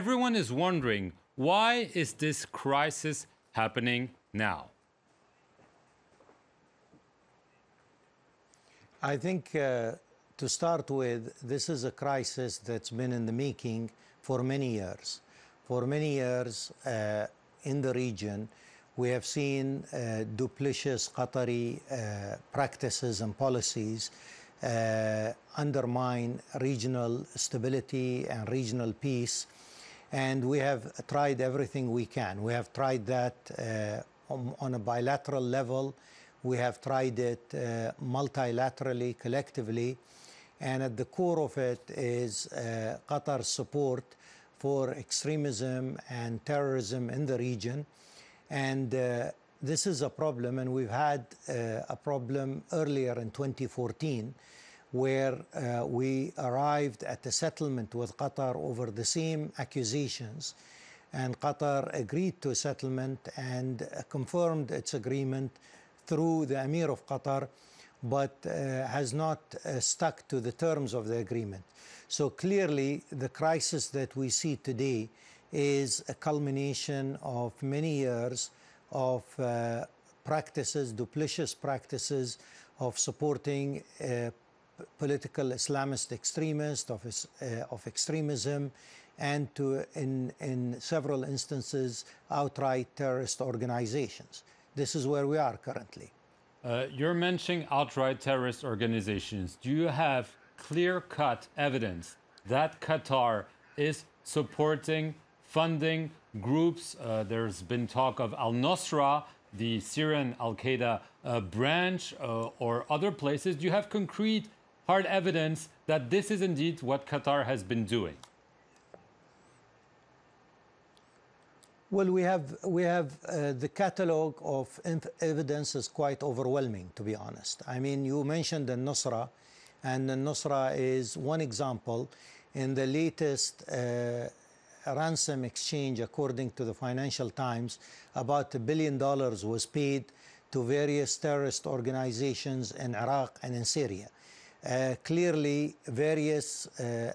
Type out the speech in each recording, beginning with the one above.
everyone is wondering, why is this crisis happening now? I think to start with, this is a crisis that's been in the making for many years. For many years in the region, we have seen duplicitous Qatari practices and policies undermine regional stability and regional peace. And we have tried everything we can. We have tried that on a bilateral level. We have tried it multilaterally, collectively. And at the core of it is Qatar's support for extremism and terrorism in the region. And this is a problem, and we've had a problem earlier in 2014, where we arrived at a settlement with Qatar over the same accusations. And Qatar agreed to a settlement and confirmed its agreement through the Emir of Qatar, but has not stuck to the terms of the agreement. So clearly, the crisis that we see today is a culmination of many years of practices, duplicitous practices of supporting political Islamist extremists, of extremism, and in several instances, outright terrorist organizations. This is where we are currently. You're mentioning outright terrorist organizations. Do you have clear-cut evidence that Qatar is supporting, funding groups? There's been talk of al-Nusra, the Syrian al-Qaeda branch, or other places. Do you have concrete, hard evidence that this is indeed what Qatar has been doing? Well, we have the catalog of evidence is quite overwhelming, to be honest. I mean, you mentioned al-Nusra, and al-Nusra is one example. In the latest ransom exchange, according to the Financial Times, about $1 billion was paid to various terrorist organizations in Iraq and in Syria. Clearly, various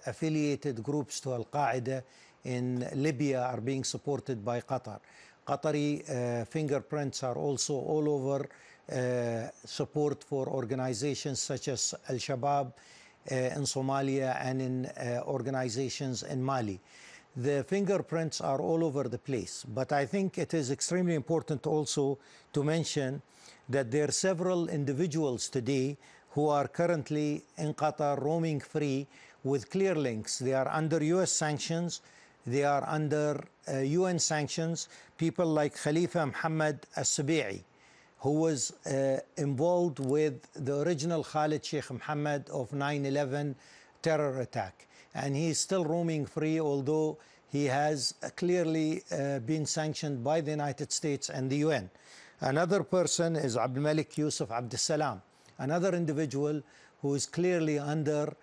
affiliated groups to Al-Qaeda in Libya are being supported by Qatar. Qatari fingerprints are also all over support for organizations such as Al-Shabaab in Somalia and in organizations in Mali. The fingerprints are all over the place, but I think it is extremely important also to mention that there are several individuals today who are currently in Qatar roaming free with clear links. They are under US sanctions. They are under UN sanctions. People like Khalifa Mohammed al-Sabi'i, who was involved with the original Khalid Sheikh Mohammed of 9/11 terror attack. And he is still roaming free, although he has clearly been sanctioned by the United States and the UN. Another person is Abdul Malik Yusuf Abdul Salam, another individual who is clearly under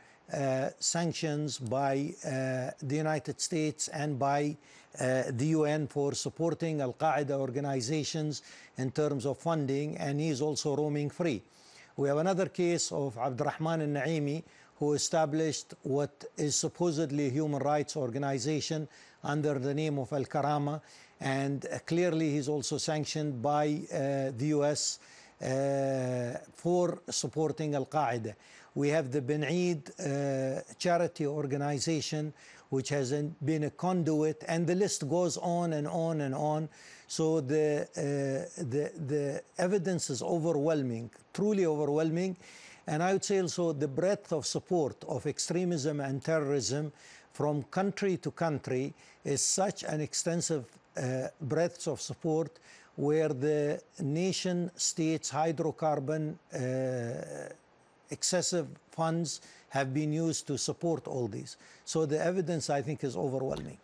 sanctions by the United States and by the UN for supporting Al-Qaeda organizations in terms of funding, and he is also roaming free. We have another case of Abdurrahman al-Naimi, who established what is supposedly a human rights organization under the name of Al-Karama, and clearly he's also sanctioned by the US for supporting Al-Qaeda. We have the Ben Eid charity organization, which has been a conduit, and the list goes on and on and on. So the evidence is overwhelming, truly overwhelming. And I would say also the breadth of support of extremism and terrorism from country to country is such an extensive breadth of support, where the nation states hydrocarbon excessive funds have been used to support all these. So the evidence, I think, is overwhelming.